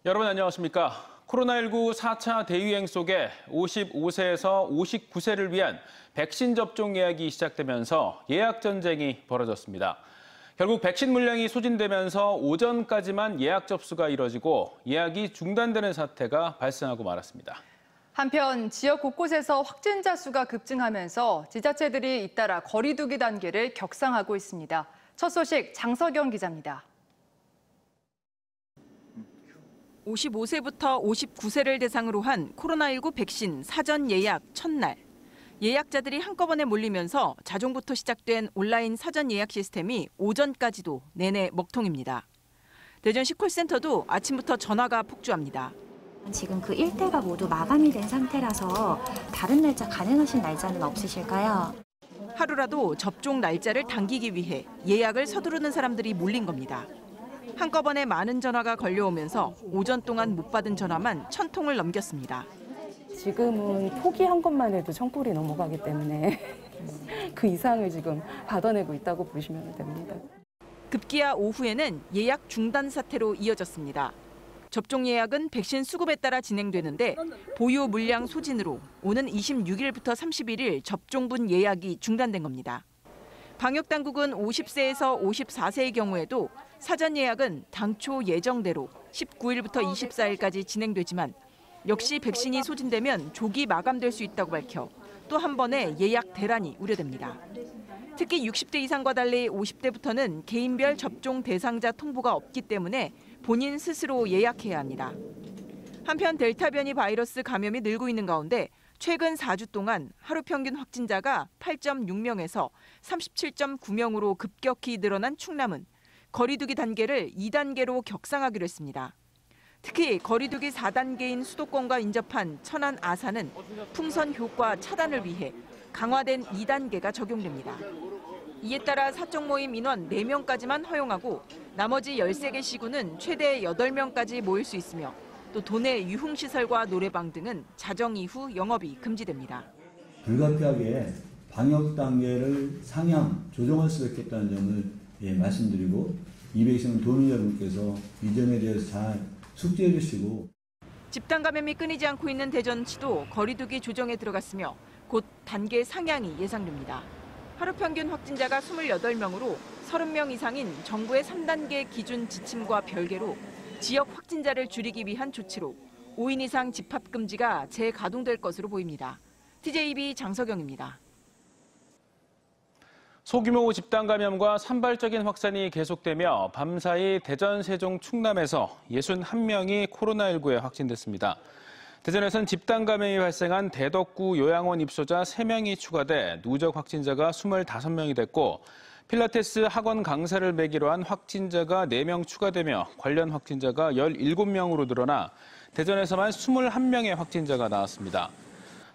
여러분 안녕하십니까? 코로나19 4차 대유행 속에 55세에서 59세를 위한 백신 접종 예약이 시작되면서 예약 전쟁이 벌어졌습니다. 결국 백신 물량이 소진되면서 오전까지만 예약 접수가 이뤄지고 예약이 중단되는 사태가 발생하고 말았습니다. 한편 지역 곳곳에서 확진자 수가 급증하면서 지자체들이 잇따라 거리 두기 단계를 격상하고 있습니다. 첫 소식 장석영 기자입니다. 55세부터 59세를 대상으로 한 코로나19 백신 사전 예약 첫날. 예약자들이 한꺼번에 몰리면서 자정부터 시작된 온라인 사전 예약 시스템이 오전까지도 내내 먹통입니다. 대전시 콜센터도 아침부터 전화가 폭주합니다. 지금 그 일대가 모두 마감이 된 상태라서 다른 날짜 가능하신 날짜는 없으실까요? 하루라도 접종 날짜를 당기기 위해 예약을 서두르는 사람들이 몰린 겁니다. 한꺼번에 많은 전화가 걸려오면서 오전 동안 못 받은 전화만 1000통을 넘겼습니다. 지금은 포기한 것만 해도 1000건이 넘어가기 때문에 그 이상을 지금 받아내고 있다고 보시면 됩니다. 급기야 오후에는 예약 중단 사태로 이어졌습니다. 접종 예약은 백신 수급에 따라 진행되는데 보유 물량 소진으로 오는 26일부터 31일 접종분 예약이 중단된 겁니다. 방역당국은 50세에서 54세의 경우에도 사전 예약은 당초 예정대로 19일부터 24일까지 진행되지만 역시 백신이 소진되면 조기 마감될 수 있다고 밝혀 또 한 번의 예약 대란이 우려됩니다. 특히 60대 이상과 달리 50대부터는 개인별 접종 대상자 통보가 없기 때문에 본인 스스로 예약해야 합니다. 한편 델타 변이 바이러스 감염이 늘고 있는 가운데 최근 4주 동안 하루 평균 확진자가 8.6명에서 37.9명으로 급격히 늘어난 충남은 거리두기 단계를 2단계로 격상하기로 했습니다. 특히 거리두기 4단계인 수도권과 인접한 천안, 아산은 풍선 효과 차단을 위해 강화된 2단계가 적용됩니다. 이에 따라 사적 모임 인원 4명까지만 허용하고 나머지 13개 시구는 최대 8명까지 모일 수 있으며 또 도내 유흥시설과 노래방 등은 자정 이후 영업이 금지됩니다. 불가피하게 방역 단계를 상향 조정할 수밖에 없다는 점을 말씀드리고 이 백신은 도민 여러분께서 이 점에 대해서 잘 숙지해 주시고. 집단 감염이 끊이지 않고 있는 대전시도 거리두기 조정에 들어갔으며 곧 단계 상향이 예상됩니다. 하루 평균 확진자가 28명으로 30명 이상인 정부의 3단계 기준 지침과 별개로 지역 확진자를 줄이기 위한 조치로 5인 이상 집합 금지가 재가동될 것으로 보입니다. TJB 장석영입니다. 소규모 집단 감염과 산발적인 확산이 계속되며 밤사이 대전, 세종, 충남에서 61명이 코로나19에 확진됐습니다. 대전에선 집단 감염이 발생한 대덕구 요양원 입소자 3명이 추가돼 누적 확진자가 25명이 됐고 필라테스 학원 강사를 매기로 한 확진자가 4명 추가되며 관련 확진자가 17명으로 늘어나 대전에서만 21명의 확진자가 나왔습니다.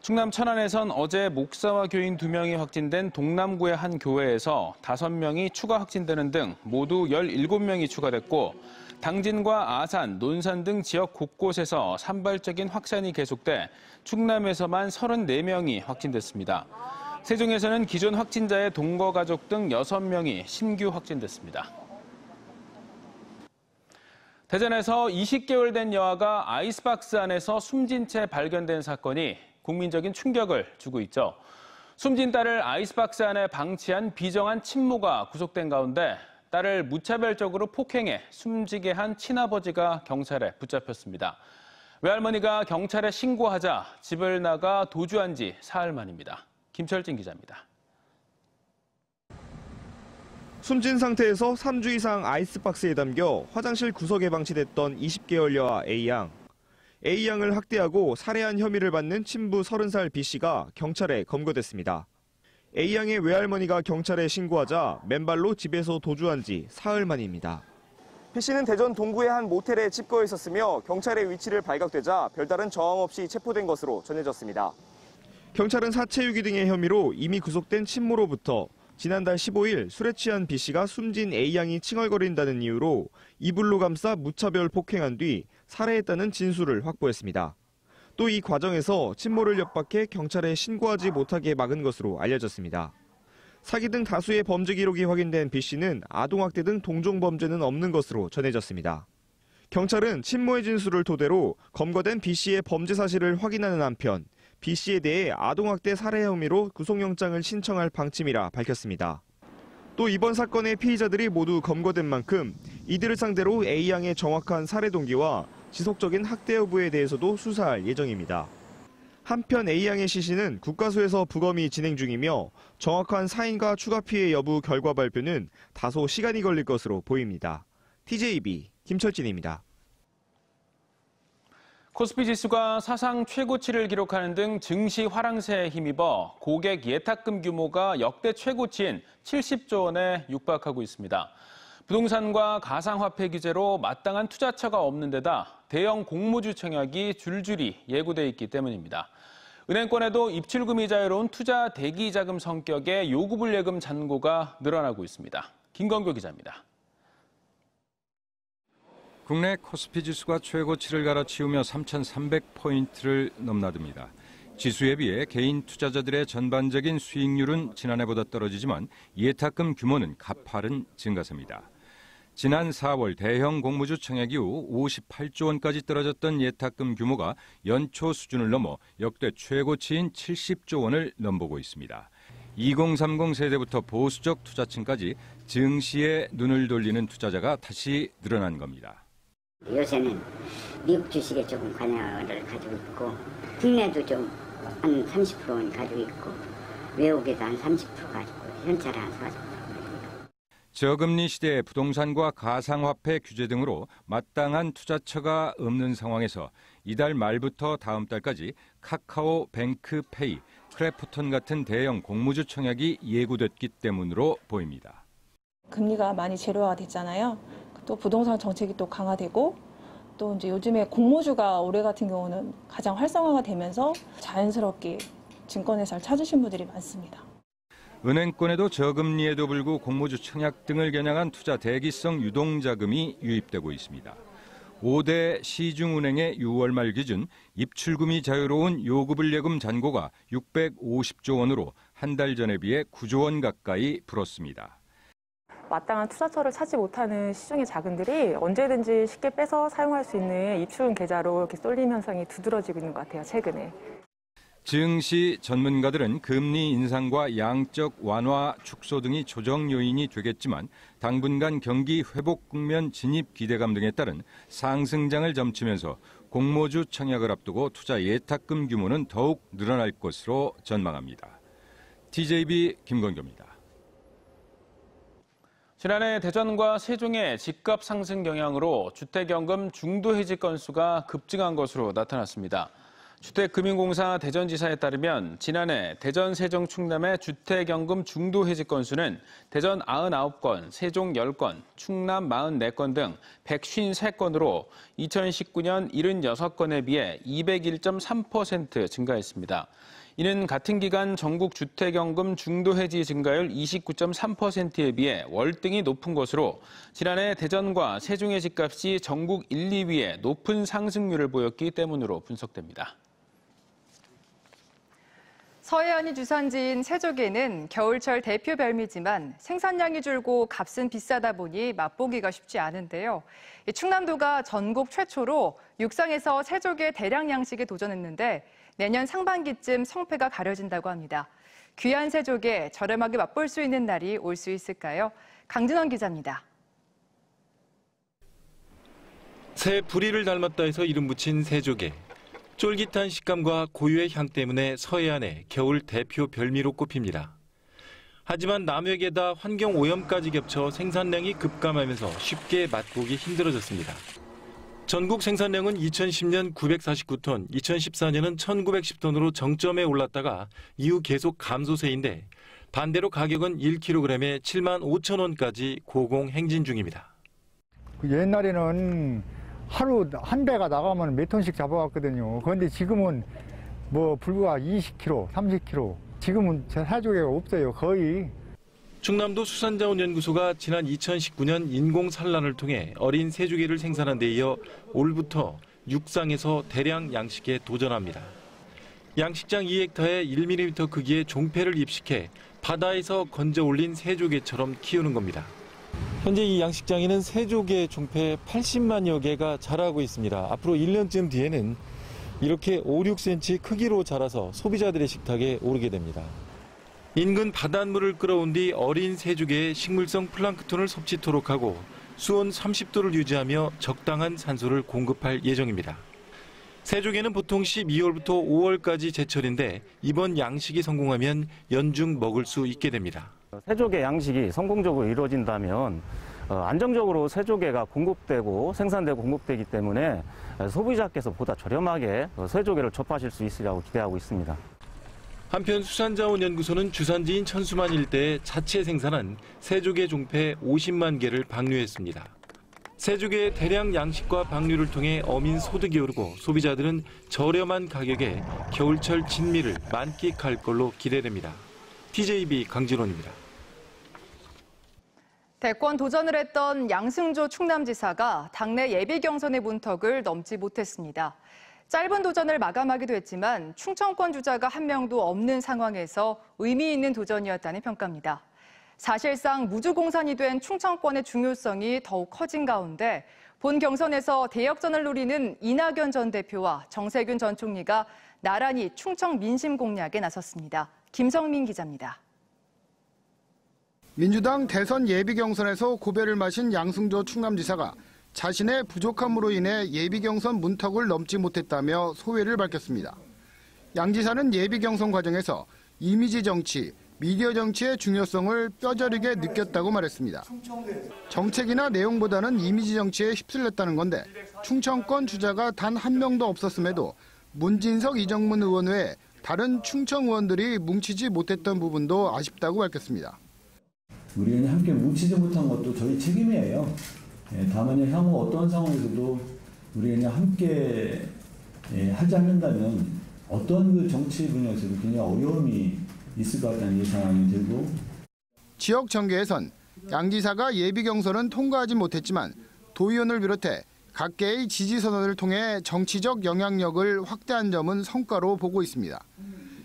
충남 천안에선 어제 목사와 교인 2명이 확진된 동남구의 한 교회에서 5명이 추가 확진되는 등 모두 17명이 추가됐고 당진과 아산, 논산 등 지역 곳곳에서 산발적인 확산이 계속돼 충남에서만 34명이 확진됐습니다. 세종에서는 기존 확진자의 동거 가족 등 6명이 신규 확진됐습니다. 대전에서 20개월 된 여아가 아이스박스 안에서 숨진 채 발견된 사건이 국민적인 충격을 주고 있죠. 숨진 딸을 아이스박스 안에 방치한 비정한 친모가 구속된 가운데 딸을 무차별적으로 폭행해 숨지게 한 친아버지가 경찰에 붙잡혔습니다. 외할머니가 경찰에 신고하자 집을 나가 도주한 지 사흘 만입니다. 김철진 기자입니다. 숨진 상태에서 3주 이상 아이스박스에 담겨 화장실 구석에 방치됐던 20개월 여아 A양. A양을 학대하고 살해한 혐의를 받는 친부 30살 B씨가 경찰에 검거됐습니다. A양의 외할머니가 경찰에 신고하자 맨발로 집에서 도주한 지 사흘 만입니다. B씨는 대전 동구의 한 모텔에 칩거해 있었으며 경찰의 위치를 발각되자 별다른 저항 없이 체포된 것으로 전해졌습니다. 경찰은 사체유기 등의 혐의로 이미 구속된 친모로부터 지난달 15일 술에 취한 B씨가 숨진 A양이 칭얼거린다는 이유로 이불로 감싸 무차별 폭행한 뒤 살해했다는 진술을 확보했습니다. 또 이 과정에서 친모를 협박해 경찰에 신고하지 못하게 막은 것으로 알려졌습니다. 사기 등 다수의 범죄 기록이 확인된 B씨는 아동학대 등 동종 범죄는 없는 것으로 전해졌습니다. 경찰은 친모의 진술을 토대로 검거된 B씨의 범죄 사실을 확인하는 한편 B씨에 대해 아동학대 살해 혐의로 구속영장을 신청할 방침이라 밝혔습니다. 또 이번 사건의 피의자들이 모두 검거된 만큼 이들을 상대로 A양의 정확한 살해 동기와 지속적인 학대 여부에 대해서도 수사할 예정입니다. 한편 A양의 시신은 국가수에서 부검이 진행 중이며 정확한 사인과 추가 피해 여부 결과 발표는 다소 시간이 걸릴 것으로 보입니다. TJB 김철진입니다. 코스피 지수가 사상 최고치를 기록하는 등 증시 화랑세에 힘입어 고객 예탁금 규모가 역대 최고치인 70조 원에 육박하고 있습니다. 부동산과 가상화폐 규제로 마땅한 투자처가 없는 데다 대형 공모주 청약이 줄줄이 예고돼 있기 때문입니다. 은행권에도 입출금이 자유로운 투자 대기 자금 성격의 요구불 예금 잔고가 늘어나고 있습니다. 김건교 기자입니다. 국내 코스피 지수가 최고치를 갈아치우며 3,300포인트를 넘나듭니다. 지수에 비해 개인 투자자들의 전반적인 수익률은 지난해보다 떨어지지만 예탁금 규모는 가파른 증가세입니다. 지난 4월 대형 공모주 청약 이후 58조 원까지 떨어졌던 예탁금 규모가 연초 수준을 넘어 역대 최고치인 70조 원을 넘보고 있습니다. 2030 세대부터 보수적 투자층까지 증시에 눈을 돌리는 투자자가 다시 늘어난 겁니다. 요새는 미국 주식에 조금 관여를 가지고 있고 국내도 좀 한 30%는 가지고 있고 외국에도 한 30% 가지고 현찰에 한 40%. 저금리 시대에 부동산과 가상화폐 규제 등으로 마땅한 투자처가 없는 상황에서 이달 말부터 다음 달까지 카카오 뱅크페이, 크래프톤 같은 대형 공모주 청약이 예고됐기 때문으로 보입니다. 금리가 많이 제로화가 됐잖아요. 또 부동산 정책이 또 강화되고 또 이제 요즘에 공모주가 올해 같은 경우는 가장 활성화가 되면서 자연스럽게 증권회사를 찾으신 분들이 많습니다. 은행권에도 저금리에도 불구 공모주 청약 등을 겨냥한 투자 대기성 유동자금이 유입되고 있습니다. 5대 시중은행의 6월 말 기준 입출금이 자유로운 요구불 예금 잔고가 650조 원으로 한 달 전에 비해 9조 원 가까이 불었습니다. 마땅한 투자처를 찾지 못하는 시중의 자금들이 언제든지 쉽게 빼서 사용할 수 있는 입출금 계좌로 이렇게 쏠림 현상이 두드러지고 있는 것 같아요, 최근에. 증시 전문가들은 금리 인상과 양적 완화 축소 등이 조정 요인이 되겠지만 당분간 경기 회복 국면 진입 기대감 등에 따른 상승장을 점치면서 공모주 청약을 앞두고 투자 예탁금 규모는 더욱 늘어날 것으로 전망합니다. TJB 김건교입니다. 지난해 대전과 세종의 집값 상승 영향으로 주택연금 중도해지 건수가 급증한 것으로 나타났습니다. 주택금융공사 대전지사에 따르면 지난해 대전, 세종, 충남의 주택연금 중도해지 건수는 대전 99건, 세종 10건, 충남 44건 등 153건으로 2019년 76건에 비해 201.3% 증가했습니다. 이는 같은 기간 전국 주택연금 중도해지 증가율 29.3%에 비해 월등히 높은 것으로 지난해 대전과 세종의 집값이 전국 1, 2위에 높은 상승률을 보였기 때문으로 분석됩니다. 서해안이 주산지인 세종에는 겨울철 대표 별미지만 생산량이 줄고 값은 비싸다 보니 맛보기가 쉽지 않은데요. 충남도가 전국 최초로 육상에서 세종의 대량 양식에 도전했는데 내년 상반기쯤 성패가 가려진다고 합니다. 귀한 세종에 저렴하게 맛볼 수 있는 날이 올 수 있을까요? 강진원 기자입니다. 새 부리를 닮았다 해서 이름 붙인 세조개. 쫄깃한 식감과 고유의 향 때문에 서해안의 겨울 대표 별미로 꼽힙니다. 하지만 남획에다 환경 오염까지 겹쳐 생산량이 급감하면서 쉽게 맛보기 힘들어졌습니다. 전국 생산량은 2010년 949톤, 2014년은 1910톤으로 정점에 올랐다가 이후 계속 감소세인데 반대로 가격은 1kg에 7만 5천 원까지 고공행진 중입니다. 옛날에는 하루 한 배가 나가면 몇 톤씩 잡아왔거든요. 그런데 지금은 뭐 불과 20kg, 30kg. 지금은 사조개가 없어요, 거의. 충남도 수산자원연구소가 지난 2019년 인공 산란을 통해 어린 새조개를 생산한 데 이어 올부터 육상에서 대량 양식에 도전합니다. 양식장 2헥타에 1mm 크기의 종패를 입식해 바다에서 건져 올린 새조개처럼 키우는 겁니다. 현재 이 양식장에는 세조개 종패 80만여 개가 자라고 있습니다. 앞으로 1년쯤 뒤에는 이렇게 5, 6cm 크기로 자라서 소비자들의 식탁에 오르게 됩니다. 인근 바닷물을 끌어온 뒤 어린 세조개의 식물성 플랑크톤을 섭취토록 하고 수온 30도를 유지하며 적당한 산소를 공급할 예정입니다. 세조개는 보통 12월부터 5월까지 제철인데 이번 양식이 성공하면 연중 먹을 수 있게 됩니다. 세조개 양식이 성공적으로 이루어진다면 안정적으로 세조개가 공급되고 생산되고 공급되기 때문에 소비자께서 보다 저렴하게 세조개를 접하실 수 있으리라고 기대하고 있습니다. 한편 수산자원연구소는 주산지인 천수만 일대에 자체 생산한 세조개 종패 50만 개를 방류했습니다. 세조개의 대량 양식과 방류를 통해 어민 소득이 오르고 소비자들은 저렴한 가격에 겨울철 진미를 만끽할 걸로 기대됩니다. TJB 강진원입니다. 대권 도전을 했던 양승조 충남지사가 당내 예비 경선의 문턱을 넘지 못했습니다. 짧은 도전을 마감하기도 했지만 충청권 주자가 한 명도 없는 상황에서 의미 있는 도전이었다는 평가입니다. 사실상 무주공산이 된 충청권의 중요성이 더욱 커진 가운데 본 경선에서 대역전을 노리는 이낙연 전 대표와 정세균 전 총리가 나란히 충청 민심 공략에 나섰습니다. 김성민 기자입니다. 민주당 대선 예비 경선에서 고배를 마신 양승조 충남지사가 자신의 부족함으로 인해 예비 경선 문턱을 넘지 못했다며 소회를 밝혔습니다. 양 지사는 예비 경선 과정에서 이미지 정치, 미디어 정치의 중요성을 뼈저리게 느꼈다고 말했습니다. 정책이나 내용보다는 이미지 정치에 휩쓸렸다는 건데 충청권 주자가 단 한 명도 없었음에도 문진석, 이정문 의원 외에 다른 충청 의원들이 뭉치지 못했던 부분도 아쉽다고 밝혔습니다. 우리가 함께 뭉치지 못한 것도 저희 책임이에요. 다만 향후 어떤 상황에서도 우리가 함께 하지 않는다면 어떤 그 정치 분야에서도 굉장히 어려움이 있을 것 같다는 예상이 들고. 지역 전개에선 양 지사가 예비 경선은 통과하지 못했지만 도의원을 비롯해 각계의 지지 선언을 통해 정치적 영향력을 확대한 점은 성과로 보고 있습니다.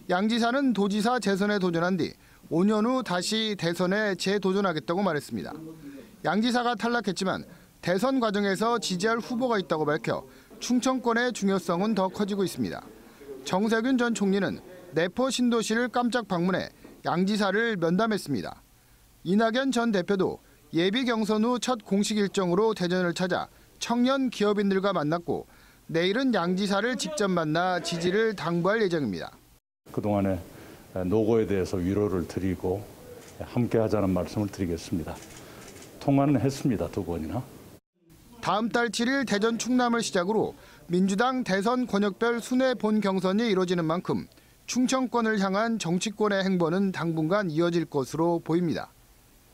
양 지사는 도지사 재선에 도전한 뒤 5년 후 다시 대선에 재도전하겠다고 말했습니다. 양 지사가 탈락했지만 대선 과정에서 지지할 후보가 있다고 밝혀 충청권의 중요성은 더 커지고 있습니다. 정세균 전 총리는 내포 신도시를 깜짝 방문해 양 지사를 면담했습니다. 이낙연 전 대표도 예비 경선 후 첫 공식 일정으로 대전을 찾아 청년 기업인들과 만났고 내일은 양 지사를 직접 만나 지지를 당부할 예정입니다. 그동안의 노고에 대해서 위로를 드리고 함께 하자는 말씀을 드리겠습니다. 통화는 했습니다. 두 번이나. 다음 달 7일 대전 충남을 시작으로 민주당 대선 권역별 순회 본 경선이 이뤄지는 만큼 충청권을 향한 정치권의 행보는 당분간 이어질 것으로 보입니다.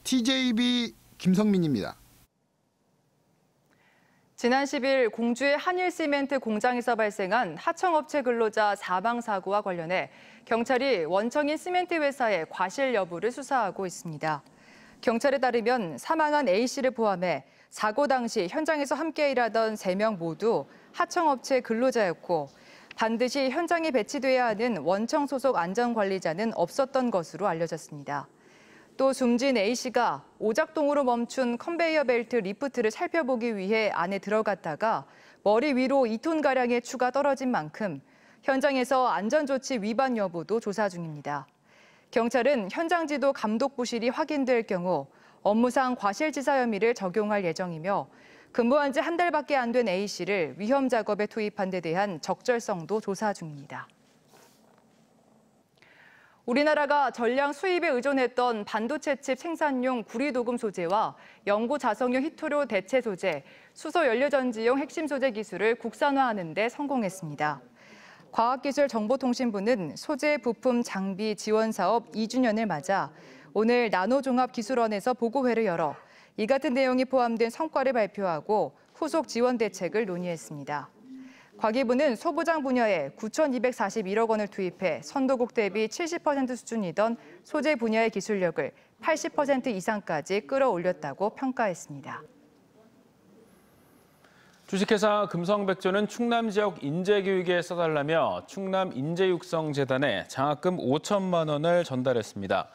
TJB 김성민입니다. 지난 10일 공주의 한일시멘트 공장에서 발생한 하청업체 근로자 사망 사고와 관련해 경찰이 원청인 시멘트 회사의 과실 여부를 수사하고 있습니다. 경찰에 따르면 사망한 A씨를 포함해 사고 당시 현장에서 함께 일하던 3명 모두 하청업체 근로자였고 반드시 현장에 배치돼야 하는 원청 소속 안전관리자는 없었던 것으로 알려졌습니다. 또 숨진 A씨가 오작동으로 멈춘 컨베이어 벨트 리프트를 살펴보기 위해 안에 들어갔다가 머리 위로 2톤가량의 추가 떨어진 만큼 현장에서 안전조치 위반 여부도 조사 중입니다. 경찰은 현장 지도 감독 부실이 확인될 경우 업무상 과실치사 혐의를 적용할 예정이며 근무한 지 한 달밖에 안 된 A씨를 위험 작업에 투입한 데 대한 적절성도 조사 중입니다. 우리나라가 전량 수입에 의존했던 반도체 칩 생산용 구리도금 소재와 연고 자석용 히토료 대체 소재, 수소 연료전지용 핵심 소재 기술을 국산화하는 데 성공했습니다. 과학기술정보통신부는 소재 부품 장비 지원 사업 2주년을 맞아 오늘 나노종합기술원에서 보고회를 열어 이 같은 내용이 포함된 성과를 발표하고 후속 지원 대책을 논의했습니다. 과기부는 소부장 분야에 9,241억 원을 투입해 선도국 대비 70% 수준이던 소재 분야의 기술력을 80% 이상까지 끌어올렸다고 평가했습니다. 주식회사 금성백조는 충남 지역 인재교육에 써달라며 충남인재육성재단에 장학금 5천만 원을 전달했습니다.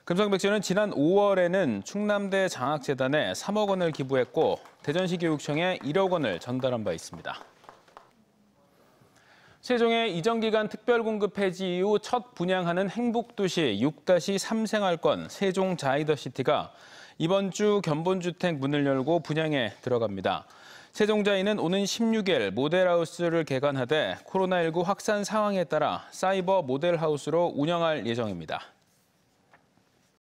금성백시는 지난 5월에는 충남대 장학재단에 3억 원을 기부했고 대전시 교육청에 1억 원을 전달한 바 있습니다. 세종의 이전기간 특별공급 폐지 이후 첫 분양하는 행복도시 6-3 생활권 세종 자이더시티가 이번 주 견본주택 문을 열고 분양에 들어갑니다. 세종자이는 오는 16일 모델하우스를 개관하되 코로나19 확산 상황에 따라 사이버 모델하우스로 운영할 예정입니다.